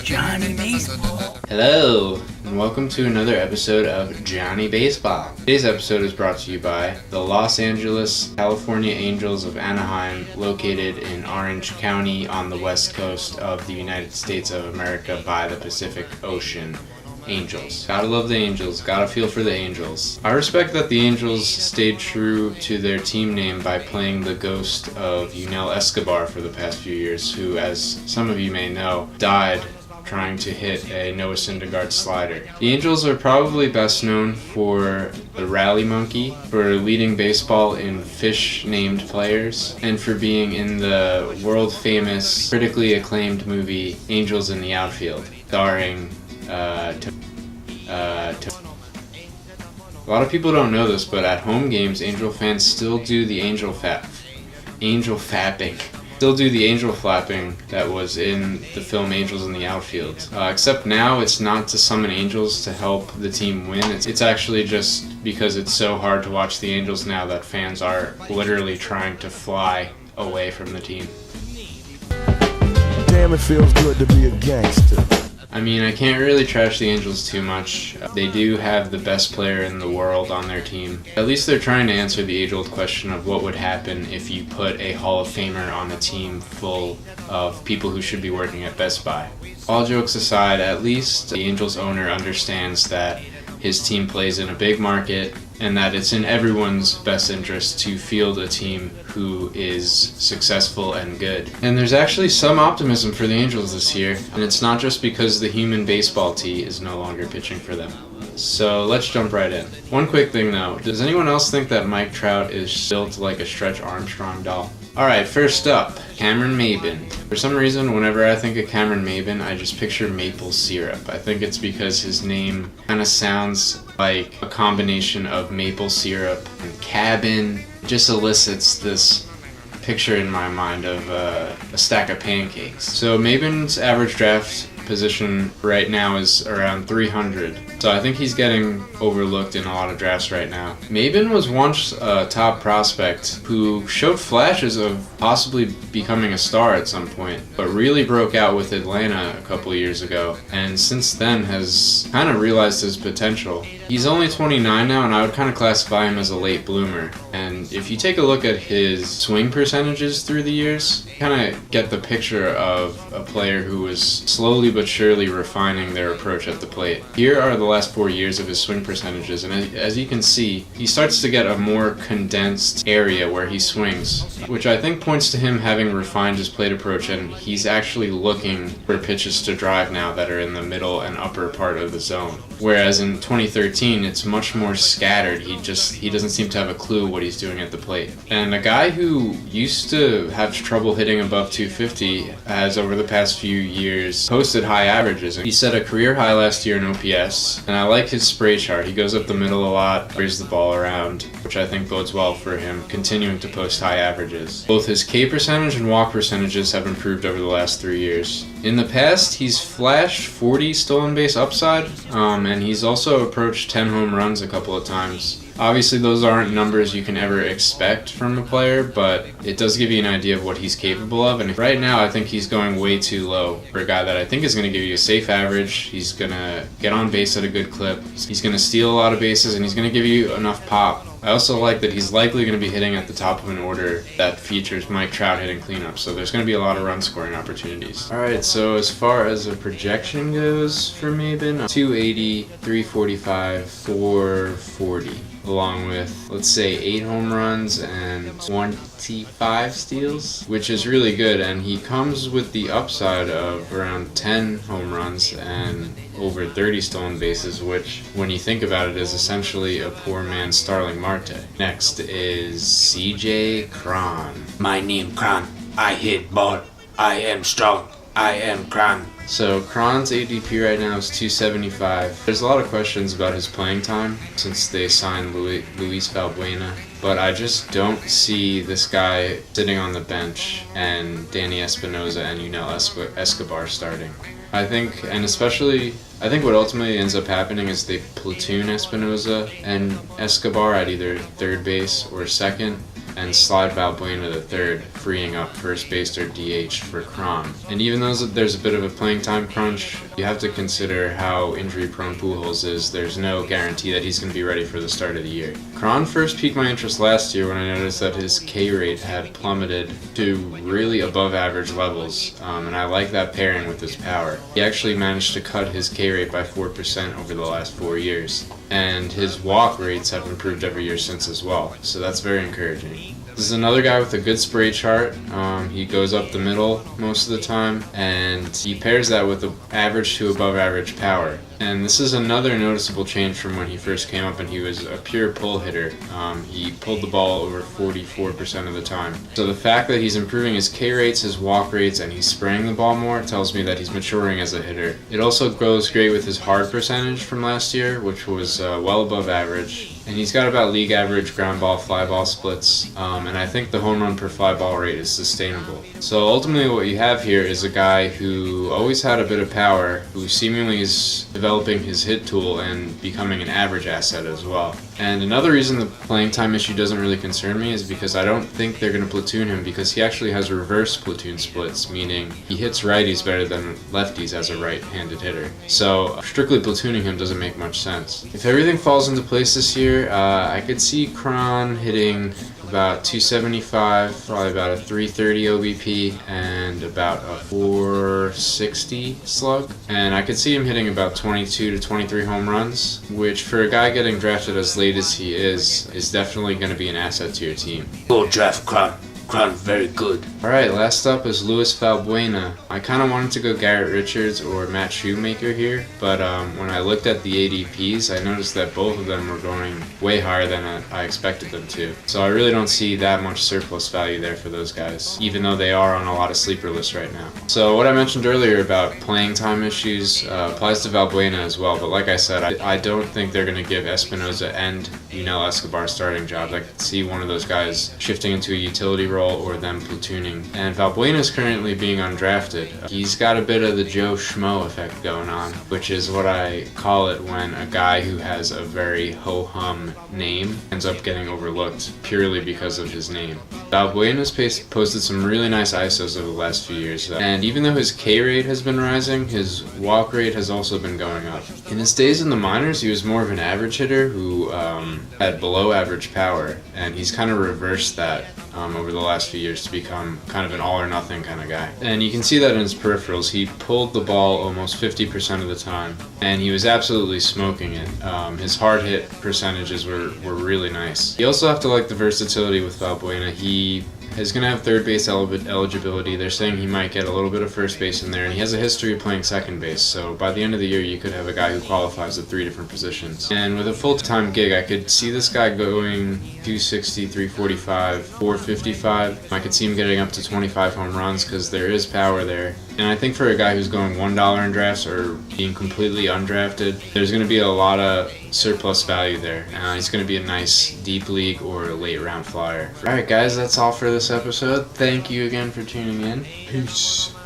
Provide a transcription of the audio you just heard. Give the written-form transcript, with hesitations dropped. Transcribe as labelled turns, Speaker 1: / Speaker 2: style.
Speaker 1: Jonny Baseball.
Speaker 2: Hello, and welcome to another episode of Jonny Baseball. Today's episode is brought to you by the Los Angeles, California Angels of Anaheim, located in Orange County on the west coast of the United States of America by the Pacific Ocean. Angels. Gotta love the Angels, gotta feel for the Angels. I respect that the Angels stayed true to their team name by playing the ghost of Yunel Escobar for the past few years, who, as some of you may know, died trying to hit a Noah Syndergaard slider. The Angels are probably best known for the Rally Monkey, for leading baseball in fish-named players, and for being in the world-famous, critically acclaimed movie Angels in the Outfield, starring a lot of people don't know this, but at home games, Angel fans still do the angel flapping that was in the film Angels in the Outfield. Except now it's not to summon angels to help the team win. It's actually just because it's so hard to watch the Angels now that fans are literally trying to fly away from the team.
Speaker 3: Damn, it feels good to be a gangster.
Speaker 2: I mean, I can't really trash the Angels too much. They do have the best player in the world on their team. At least they're trying to answer the age-old question of what would happen if you put a Hall of Famer on a team full of people who should be working at Best Buy. All jokes aside, at least the Angels owner understands that his team plays in a big market and that it's in everyone's best interest to field a team who is successful and good. And there's actually some optimism for the Angels this year, and it's not just because the human baseball tee is no longer pitching for them. So let's jump right in. One quick thing though, does anyone else think that Mike Trout is built like a Stretch Armstrong doll? Alright, first up, Cameron Maybin. For some reason, whenever I think of Cameron Maybin, I just picture maple syrup. I think it's because his name kind of sounds like a combination of maple syrup and cabin. It just elicits this picture in my mind of a stack of pancakes. So Maybin's average draft position right now is around 300. So I think he's getting overlooked in a lot of drafts right now. Maybin was once a top prospect who showed flashes of possibly becoming a star at some point, but really broke out with Atlanta a couple years ago, and since then has kind of realized his potential. He's only 29 now, and I would kind of classify him as a late bloomer. And if you take a look at his swing percentages through the years, you kind of get the picture of a player who was slowly but surely refining their approach at the plate. Here are the last 4 years of his swing percentages, and as you can see, he starts to get a more condensed area where he swings, which I think points to him having refined his plate approach, and he's actually looking for pitches to drive now that are in the middle and upper part of the zone. Whereas in 2013, it's much more scattered. He doesn't seem to have a clue what he's doing at the plate. And a guy who used to have trouble hitting above 250 has, over the past few years, posted high averages. He set a career high last year in OPS, and I like his spray chart. He goes up the middle a lot, sprays the ball around, which I think bodes well for him continuing to post high averages. Both his K percentage and walk percentages have improved over the last 3 years. In the past, he's flashed 40 stolen base upside, and he's also approached 10 home runs a couple of times. Obviously, those aren't numbers you can ever expect from a player, but it does give you an idea of what he's capable of. And right now, I think he's going way too low for a guy that I think is going to give you a safe average. He's going to get on base at a good clip. He's going to steal a lot of bases, and he's going to give you enough pop. I also like that he's likely going to be hitting at the top of an order that features Mike Trout hitting cleanup, so there's going to be a lot of run scoring opportunities. Alright, so as far as a projection goes for Maybin, 280, 345, 440. Along with, let's say, 8 home runs and 25 steals, which is really good, and he comes with the upside of around 10 home runs and over 30 stolen bases, which, when you think about it, is essentially a poor man's Starling Marte. Next is CJ Cron.
Speaker 1: My name Cron. I hit ball. I am strong. I am Cron.
Speaker 2: So Cron's ADP right now is 275. There's a lot of questions about his playing time since they signed Luis Valbuena, but I just don't see this guy sitting on the bench and Danny Espinosa and Yunel Escobar starting. I think what ultimately ends up happening is they platoon Espinosa and Escobar at either third base or second, and slide Valbuena to third, freeing up first base or DH for Cron. And even though there's a bit of a playing time crunch, you have to consider how injury prone Pujols is. There's no guarantee that he's going to be ready for the start of the year. Cron first piqued my interest last year when I noticed that his K rate had plummeted to really above average levels, and I like that pairing with his power. He actually managed to cut his K rate by 4% over the last 4 years, and his walk rates have improved every year since as well, so that's very encouraging. This is another guy with a good spray chart. He goes up the middle most of the time, and he pairs that with the average to above average power. And this is another noticeable change from when he first came up and he was a pure pull hitter. He pulled the ball over 44% of the time. So the fact that he's improving his K rates, his walk rates, and he's spraying the ball more tells me that he's maturing as a hitter. It also goes great with his hard percentage from last year, which was well above average. And he's got about league average ground ball, fly ball splits, and I think the home run per fly ball rate is sustainable. So ultimately what you have here is a guy who always had a bit of power, who seemingly is developing his hit tool and becoming an average asset as well. And another reason the playing time issue doesn't really concern me is because I don't think they're going to platoon him, because he actually has reverse platoon splits, meaning he hits righties better than lefties as a right-handed hitter. So strictly platooning him doesn't make much sense. If everything falls into place this year, I could see Cron hitting about 275, probably about a 330 OBP, and about a 460 slug. And I could see him hitting about 22 to 23 home runs, which for a guy getting drafted as late as he is definitely going to be an asset to your team.
Speaker 1: Go draft Cron. Cron very good.
Speaker 2: Alright, last up is Luis Valbuena. I kind of wanted to go Garrett Richards or Matt Shoemaker here, but when I looked at the ADPs, I noticed that both of them were going way higher than I expected them to. So I really don't see that much surplus value there for those guys, even though they are on a lot of sleeper lists right now. So what I mentioned earlier about playing time issues applies to Valbuena as well, but like I said, I don't think they're going to give Espinosa and Yunel Escobar starting jobs. I could see one of those guys shifting into a utility role or them platooning. And Valbuena is currently being undrafted. He's got a bit of the Joe Schmo effect going on, which is what I call it when a guy who has a very ho-hum name ends up getting overlooked purely because of his name. Valbuena's posted some really nice ISOs over the last few years, and even though his K rate has been rising, his walk rate has also been going up. In his days in the minors, he was more of an average hitter who had below average power, and he's kind of reversed that over the last few years to become kind of an all or nothing kind of guy. And you can see that in his peripherals. He pulled the ball almost 50% of the time, and he was absolutely smoking it. His hard hit percentages were really nice. You also have to like the versatility with Valbuena. He is going to have third base eligibility. They're saying he might get a little bit of first base in there, and he has a history of playing second base, so by the end of the year you could have a guy who qualifies at 3 different positions. And with a full-time gig, I could see this guy going 260, 345, 455. I could see him getting up to 25 home runs because there is power there. And I think for a guy who's going $1 in drafts or being completely undrafted, there's going to be a lot of surplus value there. He's going to be a nice deep league or late round flyer. Alright guys, that's all for this episode. Thank you again for tuning in. Peace.